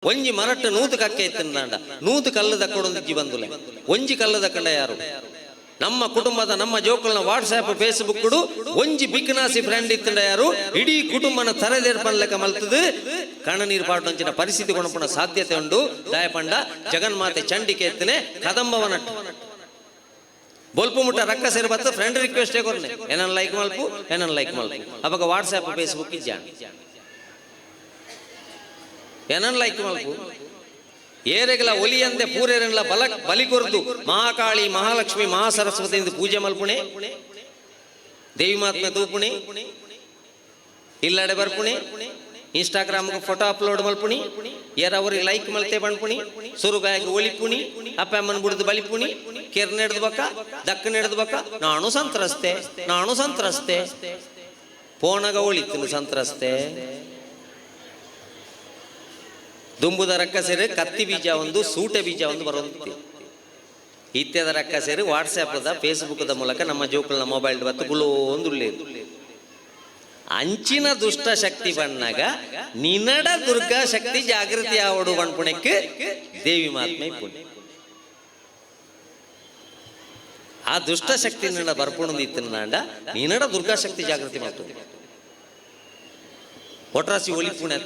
ಒಂಜಿ ಮರಟ್ಟು ನೂತು ಕಕ್ಕೆ ಇತ್ತಿಂದಾಂಡ ನೂತು ಕಲ್ಲು ದಕ್ಕೊಡೊಂದಿಜ್ಜಿ ಬಂದುಲೆ ಒಂಜಿ ಕಲ್ಲು ದಕ್ಕಂಡ ಯಾರು ನಮ್ಮ ಕುಟುಂಬದ ನಮ್ಮ ಜೋಕಲ್ನ ವಾಟ್ಸಾಪ್ ಫೇಸ್ಬುಕ್ ಒಂಜಿ ಬಿಕ್ನಾಸಿ ಫ್ರೆಂಡ್ ಇತ್ತಂಡ ಯಾರು ಇಡೀ ಕುಟುಂಬನ ತಲೆದೇರ್ಪನ್ ಲೆಕ್ಕ ಮಲ್ತದು ಕಣ ನೀರು ಪಾಟೊಂಚಿನ ಪರಿಸ್ಥಿತಿ ಕೊಣಪುನ ಸಾಧ್ಯತೆ ಉಂಡು ದಾಯಪಂಡ ಜಗನ್ಮಾತೆ ಚಂಡಿಕೆ ಎತ್ತನೆ ಕದಂಬವನ ಬೊಲ್ಪು ಮುಟ್ಟ ರಕ್ಕ ಸೇರಿ ಬತ್ತ ಫ್ರೆಂಡ್ ರಿಕ್ವೆಸ್ಟೇ ಕೊರ್ನೆ ಏನನ್ ಲೈಕ್ ಮಲ್ಪು ಅವಾಗ ವಾಟ್ಸಾಪ್ ಫೇಸ್ಬುಕ್ ಜಾಣ ಏನನ್ ಲೈಕ್ ಮಲ್ಪು ಏರೆಗಲ ಒಲಿಯಂದೆ ಪೂರೇರೆಲ್ಲ ಬಲಿ ಕೊರ್ದು ಮಹಾಕಾಳಿ ಮಹಾಲಕ್ಷ್ಮಿ ಮಹಾಸರಸ್ವತಿಯಿಂದ ಪೂಜೆ ಮಲ್ಪುಣೆ ದೇವಿ ಮಾತ್ಮೆ ತೂಪುಣಿ ಇಲ್ಲಡೆ ಬರ್ಪುಣಿ ಇನ್ಸ್ಟಾಗ್ರಾಮ್ ಫೋಟೋ ಅಪ್ಲೋಡ್ ಮಲ್ಪುಣಿ ಯಾರವ್ರಿಗೆ ಲೈಕ್ ಮಲ್ತೆ ಬಣ್ಪುಣಿ ಸುರುಗಾಯಕ್ಕೆ ಒಲಿಪುಣಿ ಅಪ್ಪ ಅಮ್ಮನ ಬಿಡ್ದು ಬಲಿಪುಣಿ ಕೆರ್ ನೆಡ್ದು ಬಕ್ಕ ದಕ್ಕ ನೆಡ್ದು ಬಕ್ಕ ನಾನು ಸಂತ್ರಸ್ತೆ ಪೋಣಗ ಒಳಿತೀನಿ ಸಂತ್ರಸ್ತೆ ದುಂಬುದ ರಕ್ಕ ಸೇರಿ ಕತ್ತಿ ಬೀಜ ಒಂದು ಸೂಟೆ ಬೀಜ ಒಂದು ಬರೋದು ಇತ್ಯದ ರಕ್ಕ ಸೇರಿ ವಾಟ್ಸ್ಆ್ಯಪ್ದ ಫೇಸ್ಬುಕ್ದ ಮೂಲಕ ನಮ್ಮ ಜೋಕಲ್ನ ಮೊಬೈಲ್ ಬತ್ತು ಗುಳೋ ಒಂದು ಅಂಚಿನ ದುಷ್ಟ ಶಕ್ತಿ ಬಣ್ಣಾಗ ನಿನಡ ದುರ್ಗಾ ಶಕ್ತಿ ಜಾಗೃತಿ ಆವಡು ಬಣ್ಪುಣಕ್ಕೆ ದೇವಿ ಮಾತ್ಮೆ ಪುಣ್ಯ ಆ ದುಷ್ಟ ಶಕ್ತಿ ನಿನ್ನ ಬರ್ಪುಣದ ಇತ್ತಿನಾಂಡ ನಿನಡ ದುರ್ಗಾ ಶಕ್ತಿ ಜಾಗೃತಿ ಮಾಡ್ತದೆ ಒಟ್ರಾಸಿ ಒಲಿ ಪುಣ್ಯ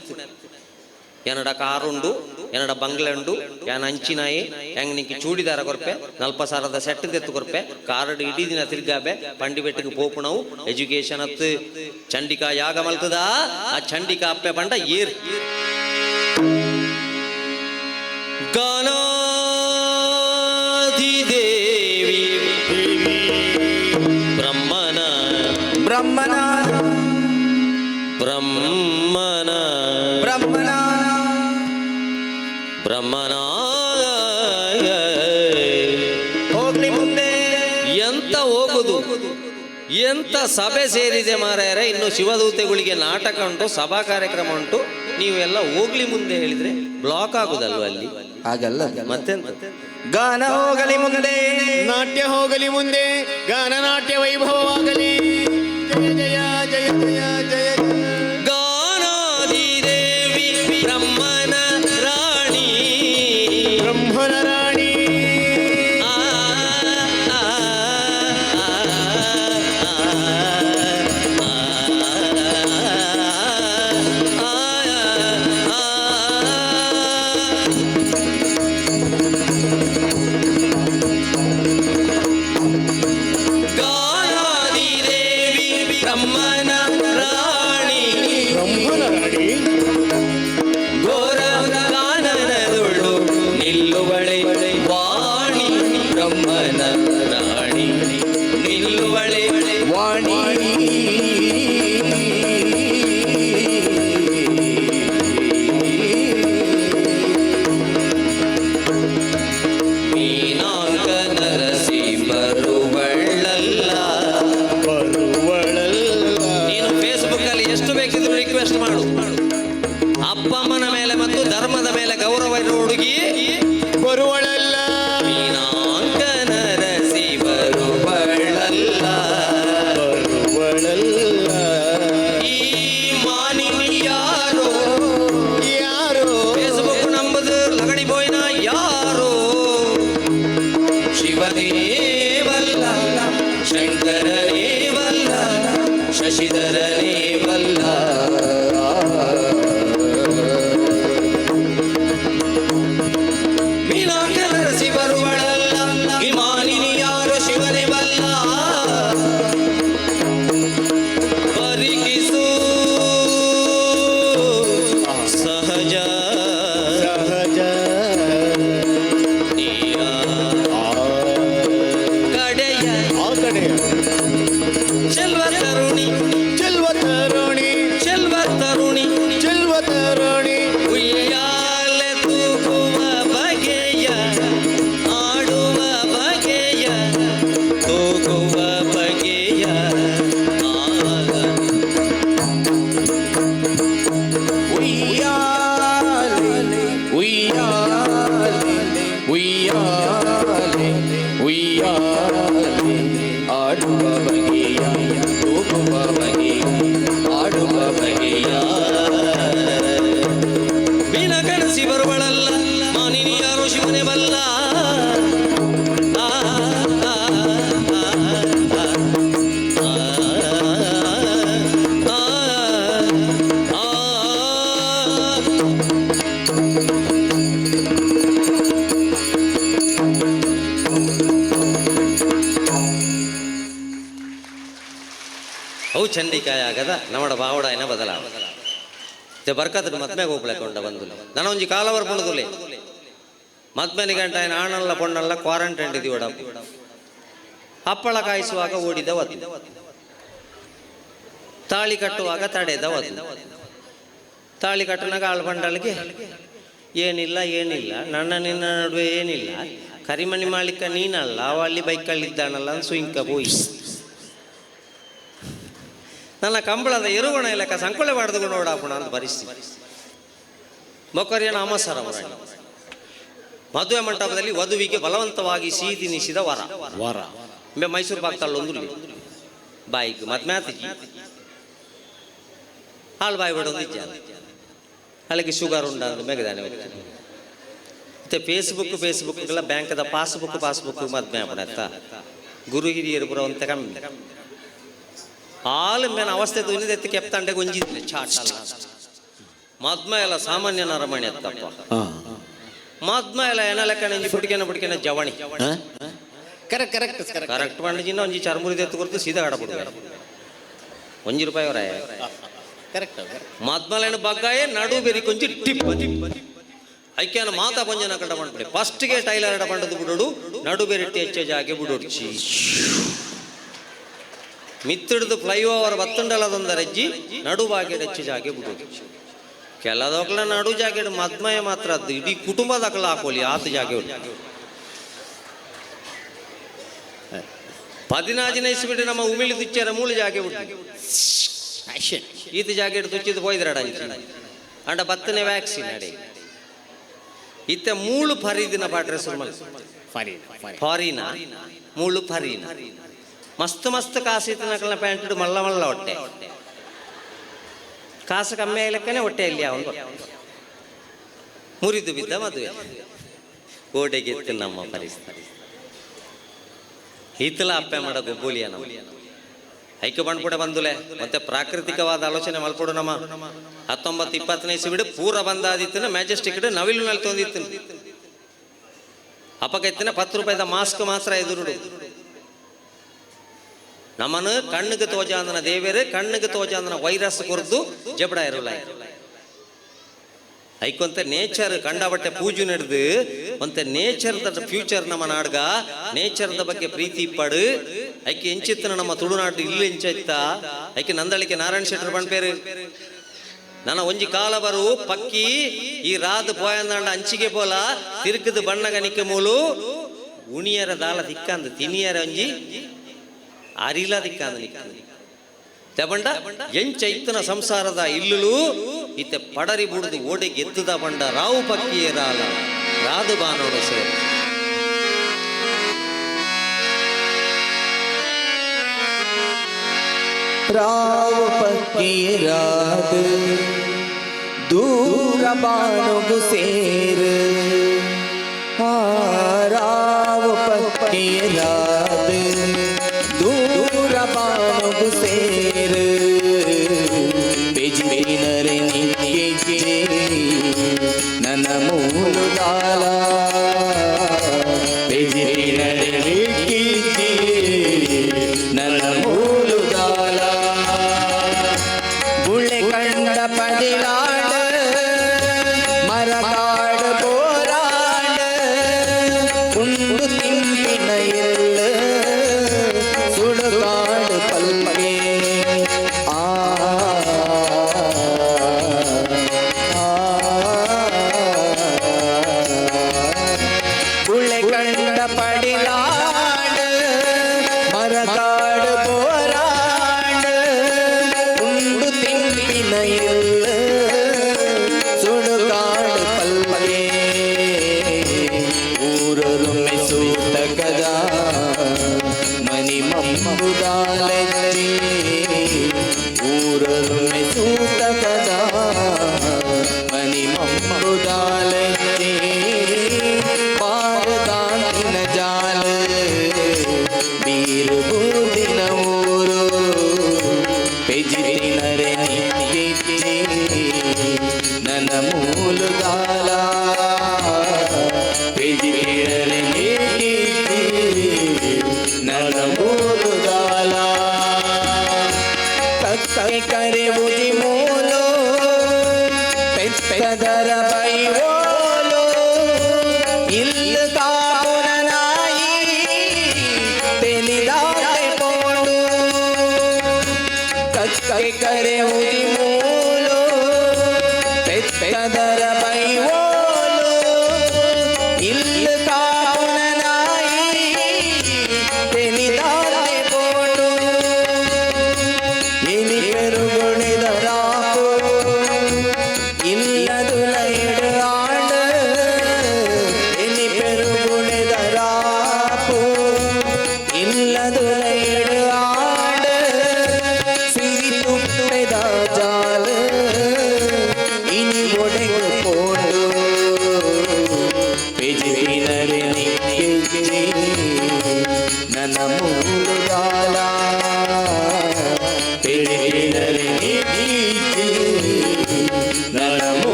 ಏನಡ ಕಾರುಂಡು ಏನಡ ಬಂಗ್ಲೆ ಉಂಡು ಯಾನ ಅಂಚಿನಾಯಿ ಹೆಂಗ್ ನಿಂಗೆ ಚೂಡಿದಾರ ಕೊರ್ಪೆ 40,000 ಸೆಟ್ ತೆತ್ತು ಕೊರ್ಪೆ ಕಾರಡು ಇಡೀ ದಿನ ತಿರ್ಗಾಬೆ ಪಂಡಿ ಬೆಟ್ಟಿಗೆ ಪೋಪುಣವು ಎಜುಕೇಶನ್ ಹತ್ತು ಚಂಡಿಕಾ ಯಾಗ ಮಲ್ತದ ಆ ಚಂಡಿಕಾ ಅಪ್ಪೆ ಬಂಡ ಏರ್ ಗಾನಾಧಿ ದೇವಿ ಬ್ರಹ್ಮನ ಬ್ರಹ್ಮನ ಬ್ರಹ್ಮನ ಬ್ರಹ್ಮನ ಬ್ರಹ್ಮನ ಹೋಗ್ಲಿ ಮುಂದೆ ಎಂತ ಹೋಗುದು ಎಂತ ಸಭೆ ಸೇರಿದೆ ಮಾರಾಯರೆ ಇನ್ನು ಶಿವದೂತೆಗಳಿಗೆ ನಾಟಕ ಉಂಟು ಸಭಾ ಕಾರ್ಯಕ್ರಮ ಉಂಟು ನೀವೆಲ್ಲ ಹೋಗ್ಲಿ ಮುಂದೆ ಹೇಳಿದ್ರೆ ಬ್ಲಾಕ್ ಆಗುದಲ್ವ ಅಲ್ಲಿ ಹಾಗಲ್ಲ ಮತ್ತೆಂತ ಗಾನ ಹೋಗಲಿ ಮುಂದೆ ನಾಟ್ಯ ಹೋಗಲಿ ಮುಂದೆ ಗಾನ ನಾಟ್ಯ ವೈಭವವಾಗಲಿ ಜಯ ಜಯ ಜಯ ಜಯ ಜಯ ಗಾನಾದಿ ದೇವಿ ಬ್ರಹ್ಮನ ರಾಣಿ ಬ್ರಹ್ಮನ ರಾಣಿ ಅಪ್ಪ ಅಮ್ಮನ ಮೇಲೆ ಮತ್ತು ಧರ್ಮದ ಮೇಲೆ ಗೌರವ ಇರುವ ಹುಡುಗಿ ಬರುವಳಲ್ಲ ಮೀನಾಂಕನರಸಿ ಬರುವಳಲ್ಲ ಈ ಮಾನಿನಿ ಯಾರೋ ಯಾರು ಫೇಸ್ಬುಕ್ ನಂಬುದು ಲಗಡಿ ಬೋಯ್ನ ಯಾರೋ ಶಿವದೇವಲ್ಲ ಶಂಕರನೇವಲ್ಲ ಶಶಿಧರನೇವಲ್ಲ ಮೀನಾಂಕನರಸಿ ಬರುವಳಲ್ಲ ಈ ಮಾನಿನಿ ಯಾರು ಶಿವನೇ ಬಲ್ಲ ಪರಿಗಿಸು ಸಹಜ ಸಹಜ ನೀರ ಕಡೆಯ ಆ ಕಡೆ ಚೆಲ್ವ ತರುಣಿ ಚೆಲ್ವ ತರುಣಿ ಚೆಲ್ವ ತರುಣಿ ಚೆಲ್ವ ತರುಣಿ ಉಯ್ಯಾಲೆ ತೂಗುವ ಬಗೆಯ ಆಡುವ ಬಗೆಯ ತೂಗುವ ಬಗೆಯ ಉಯ್ಯಾಲೆ ಉಯ್ಯಾಲೆ ಉಯ್ಯಾಲೆ ಉಯ್ಯಾಲೆ ಆಡುವ ಬಗೆಯ ತೂಗುವ ಬಗೆಯ ಆಡುವ ಬಗೆಯ ಮೀನ ಕನಸಿ ಬರುವ ಚಂಡಿಕಾಯ ಆಗದ ನಮ್ಮಡ ಬಾವಡಾಯನ ಬದಲಾವ ಬರ್ಕತ್ರ ಮದ್ಮೆಗೆ ಹೋಗ್ಲಕೊಂಡ ಬಂದು ನಾನು ಒಂಜಿ ಕಾಲವರ್ ಪುಣದುಲೆ ಮದ್ಮೆನಿ ಗಂಟ ఆయన ಆಣಲ್ಲ ಪೊಣ್ಣಲ್ಲ ಕ್ವಾರಂಟೈನ್ ಇದ್ದೀವಿ ಒಡ ಹಪ್ಪಳ ಕಾಯಿಸುವಾಗ ಓಡಿದ ವಧು ತಾಳಿ ಕಟ್ಟುವಾಗ ತಡೆದ ವಧು ತಾಳಿ ಕಟ್ಟನಾಗ ಆಳು ಬಂಡಳಿಗೆ ಏನಿಲ್ಲ ನನ್ನ ನಿನ್ನ ನಡುವೆ ಏನಿಲ್ಲ ಕರಿಮಣಿ ಮಾಲಿಕ ನೀನಲ್ಲ ಅವಲ್ಲಿ ಬೈಕಲ್ಲಿದ್ದಾನಲ್ಲ ಅಂತ ಸುಯಿಂಕ ಹೋಯಿ ನನ್ನ ಕಂಬಳದ ಎರುವಣ ಲೆಕ್ಕ ಸಂಕೊಳೆ ಮಾಡಿದುಕೊಂಡು ಓಡಾಪಣ ಅಂತ ಪರಿಸ್ಥಿತಿ ಮೊಕರಿಯನ ಅಮಸರ ಮದುವೆ ಮಂಟಪದಲ್ಲಿ ವಧುವಿಗೆ ಬಲವಂತವಾಗಿ ಸಿಹಿ ತಿನ್ನಿಸಿದ ವರ ಮೈಸೂರು ಭಾಗದಲ್ಲೊಂದು ಬಾಯಿಗೆ ಮದ್ಮ್ಯಾತಿಜಿ ಹಾಳು ಬಾಯಿ ಬಿಡೋದು ನಿಜ ಅಲ್ಲಿಗೆ ಶುಗರ್ ಉಂಟು ಮೆಗದಾನೆ ಮತ್ತೆ ಫೇಸ್ಬುಕ್ ಎಲ್ಲ ಬ್ಯಾಂಕದ ಪಾಸ್ಬುಕ್ ಮದ್ಮೆ ಆಪಣತ್ತ ಗುರು ಹಿರಿಯರು ಪುರ ಅಂತ ಕಮ್ಮಿ ಹಾಲು ಮೇನ ಅವಸ್ಥೆ ತುನಿದೆತ್ತಿ ಕೆಪ್ತಂಡೆ ಗುಂಜಿದ್ಲೆ ಚಾಟ್ ಅಲ್ಲ ಮದ್ಮ ಎಲ್ಲ ಸಾಮಾನ್ಯ ನರಮಣಿ ಅತ್ತಪ್ಪ ಮದ್ಮ ಎಲ್ಲ ಏನ ಲೆಕ್ಕ ಪುಟಿಕೆನ ಜವಣಿ ಕರೆಕ್ಟ್ ಮಾಡಿಜಿನ ಒಂಜಿ ಚರ್ಮುರಿದ ಎತ್ತು ಕೊರ್ತು ಸೀದಾ ಆಡಬಿಡುವ ₹1 ಅವರ ಮದ್ಮಲೇನು ಬಗ್ಗಾಯೇ ನಡು ಬೇರಿ ಕೊಂಚಿ ಟಿಪ್ ಐಕ್ಯನ ಮಾತಾ ಪಂಜನ ಕಟ್ಟ ಮಾಡ್ಬಿಡಿ ಫಸ್ಟ್ಗೆ ಟೈಲರ್ ಅಡ ಪಂಡದು ಬಿಡೋಡು ನಡು ಬೇರೆ ಹೆಚ್ಚೆ ಜಾಗೆ ಬಿಡೋಡ್ಚಿ ಮಿತ್ತಿಡ್ದು ಫ್ಲೈಓವರ್ ಬತ್ತುಂಡಲದೊಂದರಜ್ಜಿ ನಡು ಬಾಗಿ ಹೆಚ್ಚು ಜಾಗೆ ಬಿಡೋದು ಕೆಲದೊಕ್ಲ ನಡು ಜಾಗೆ ಮದ್ಮಯ ಮಾತ್ರ ಅದು ಇಡೀ ಕುಟುಂಬದಕ್ಲ ಹಾಕೋಲಿ ಆತ ಜಾಗೆ 16 ಇಸ್ಬಿಟ್ಟು ನಮ್ಮ ಉಮಿಳಿ ತುಚ್ಚರ ಮೂಳು ಜಾಗೆ ಬಿಟ್ಟು ಈತ ಜಾಗೆ ತುಚ್ಚಿದ್ದು ಹೋಯ್ದ್ರಡ ಅಂಡ 10ನೇ ವ್ಯಾಕ್ಸಿನ್ ಅಡೆ ಇತ್ತ ಮೂಳು ಫರೀದಿನ ಪಾಟ್ರೆ ಸುರ್ಮಲ್ ಫಾರಿನ ಮೂಳು ಫರೀನ ಮಸ್ತ್ ಕಾಸಿತ್ತು ನಕಲ್ನ ಪ್ಯಾಂಟ್ ಮಲ್ಲ ಹೊಟ್ಟೆ ಕಾಸು ಕಮ್ಮಿ ಆಗ್ಲಿಕ್ಕನೆ ಹೊಟ್ಟೆಯಲ್ಲಿ ಅವನು ಮುರಿದು ಬಿದ್ದ ಮದುವೆ ಗೋಡೆಗೆತ್ತು ನಮ್ಮ ಪರಿಸ್ಥಿತಿ ಈತಲ ಅಪ್ಪೆ ಮಾಡ ಗೊಬ್ಬುಲಿಯ ನಮ್ಮ ಐಕ್ಯ ಬಂಡ್ಪುಡೆ ಬಂದುಲೆ ಮತ್ತೆ ಪ್ರಾಕೃತಿಕವಾದ ಆಲೋಚನೆ ಮಲ್ಪಡು ನಮ್ಮ 19-20ನೇ ಇಸ್ವಿಡು ಪೂರ ಬಂದಾದಿತ್ತು ಮ್ಯಾಜೆಸ್ಟಿಕ್ ನವಿಲುನಲ್ಲಿ ತೊಂದಿತ್ತು ಅಪ್ಪಗೈತಿನ ₹10 ಮಾಸ್ಕ್ ಮಾತ್ರ ಎದುರುಡು ನಮ್ಮನ್ನು ಕಣ್ಣಿಗೆ ತೋಜಾಂದನ ದೇವೇರು ಕಣ್ಣಿಗೆ ತೋಜಾಂದನ ವೈರಸ್ ಕೊರ್ದು ಜಬಡ ಇರಲ್ಲ ಐಕೊಂತ ನೇಚರ್ ಕಂಡಬಟ್ಟೆ ಪೂಜೆ ನಡೆದು ಒಂತೆ ನೇಚರ್ ಫ್ಯೂಚರ್ ನಮ್ಮ ನಾಡ್ಗ ನೇಚರ್ದ ಬಗ್ಗೆ ಪ್ರೀತಿ ಪಡು ಐಕೆ ಎಂಚಿತ್ತನ ನಮ್ಮ ತುಳುನಾಡು ಇಲ್ಲಿ ಎಂಚಿತ್ತ ಐಕೆ ನಂದಳಿಕೆ ನಾರಾಯಣ ಶೆಟ್ಟರ್ ಬಣ್ಪೇರು ನನ್ನ ಒಂಜಿ ಕಾಲ ಬರು ಪಕ್ಕಿ ಈ ರಾದ್ ಪೋಯಂದಾಂಡ ಅಂಚಿಗೆ ಪೋಲ ತಿರುಕದ ಬಣ್ಣಗನಿಕೆ ಮೂಲು ಉಣಿಯರ ದಾಲ ದಿಕ್ಕಂದು ತಿನಿಯರ ಒಂಜಿ ಅರಿಲ ದಿಕ್ಕಂದು ತೆಬಂಡ ಎಂಚೈತನ ಸಂಸಾರದ ಇಲ್ಲುಲು ಇತ್ತೆ ಪಡರಿ ಬುಡ್ದು ಓಡೆಗೆ ಎತ್ತದ ಬಂಡ ರಾವು ಪಕ್ಕಿಯೇ ರಾಲ ರಾದು ಬಾನೋಡು ಸೇರು ರಾವು ಪಕ್ಕಿಯೇ ರಾದು ದೂರ ಬಾನುಗು ಸೇರು ರಾವು ಪಕ್ಕಿಯೇ ರಾದು ದೂರ ಬಾನುಗು ಸೇರು ಬೆಜಿನರೆ ನಿಗೆ ನನ್ನ ಮೂಲು ದಾಲ ಬೆಜಿನರೆ ನಿಗೆ ನನ್ನ ಮೂಲು ದಾಲ ಗುಳೆ ಕಂಡ ಪದಿಲಾಡ ಮರಕಾಡ ಬೋರಾಡ ಉಂಡು ತಿಂಪಿನ ಎಲ್ಲ ಸುಡುಗಾಡು ಪಲ್ಪೆ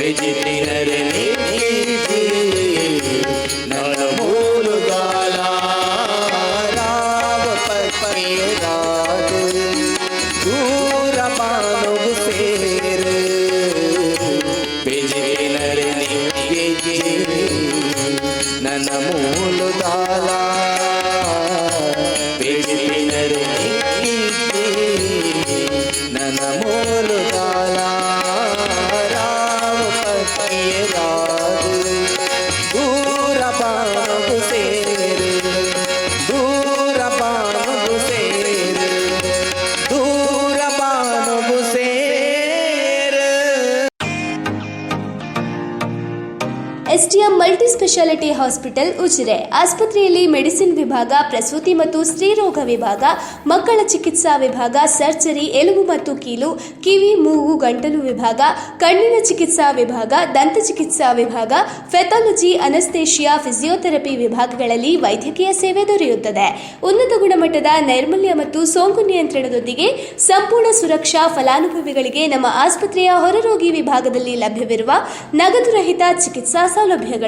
ಬೆಜಿತಿನರೆ ನೀತಿ ನನ್ನ ಮೂಲಗಾಲ ರಾವ ಪರ್ಪಯರಾದು ದೂರ ಬಾನುಗು ಸೇರು ಬೆಜಿತಿನರೆ ನೀತಿ ನನ್ನ ಮೂಲಗಾಲ ಬೆಜಿತಿನರೆ ನೀತಿ ನನ್ನ ಮೂಲಗಾಲ ರಾವ ಪರ್ಪಯರಾದು ದೂರ ಬಾನುಗು ಸೇರು ದೂರ ಬಾನುಗು ಸೇರು ದೂರ ಬಾನುಗು ಸೇರು. STM multi speciality hospital Ujire ಆಸ್ಪತ್ರೆಯಲ್ಲಿ ಮೆಡಿಸಿನ್ ವಿಭಾಗ, ಪ್ರಸೂತಿ ಮತ್ತು ಸ್ತ್ರೀರೋಗ ವಿಭಾಗ, ಮಕ್ಕಳ ಚಿಕಿತ್ಸಾ ವಿಭಾಗ, ಸರ್ಜರಿ, ಎಲುಬು ಮತ್ತು ಕೀಲು, ಕಿವಿ, ಮೂಗು, ಗಂಟಲು ವಿಭಾಗ, ಕಣ್ಣಿನ ಚಿಕಿತ್ಸಾ ವಿಭಾಗ, ದಂತ ಚಿಕಿತ್ಸಾ ವಿಭಾಗ, ಫೆಥಾಲಜಿ, ಅನಸ್ತೇಷಿಯಾ, ಫಿಸಿಯೋಥೆರಪಿ ವಿಭಾಗಗಳಲ್ಲಿ ವೈದ್ಯಕೀಯ ಸೇವೆ ದೊರೆಯುತ್ತದೆ. ಉನ್ನತ ಗುಣಮಟ್ಟದ ನೈರ್ಮಲ್ಯ ಮತ್ತು ಸೋಂಕು ನಿಯಂತ್ರಣದೊಂದಿಗೆ ಸಂಪೂರ್ಣ ಸುರಕ್ಷಾ ಫಲಾನುಭವಿಗಳಿಗೆ ನಮ್ಮ ಆಸ್ಪತ್ರೆಯ ಹೊರರೋಗಿ ವಿಭಾಗದಲ್ಲಿ ಲಭ್ಯವಿರುವ ನಗದು ರಹಿತ ಚಿಕಿತ್ಸಾ ಸೌಲಭ್ಯಗಳು.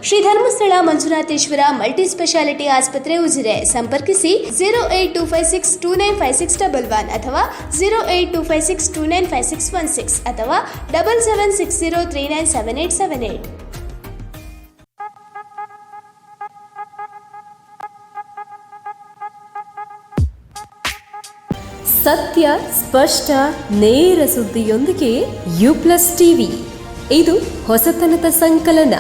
ಶ್ರೀ ಧರ್ಮಸ್ಥಳ ಮಂಜುನಾಥೇಶ್ವರ ಮಲ್ಟಿ ಸ್ಪೆಷಾಲಿಟಿ ಆಸ್ಪತ್ರೆ ಉಜಿರೆ. ಸಂಪರ್ಕಿಸಿ 08256295611 ಅಥವಾ 08256295616 ಅಥವಾ 7760397878. ಸತ್ಯ, ಸ್ಪಷ್ಟ, ನೇರ ಸುದ್ದಿಯೊಂದಿಗೆ ಯು ಪ್ಲಸ್ ಟಿವಿ. ಇದು ಹೊಸತನದ ಸಂಕಲನ.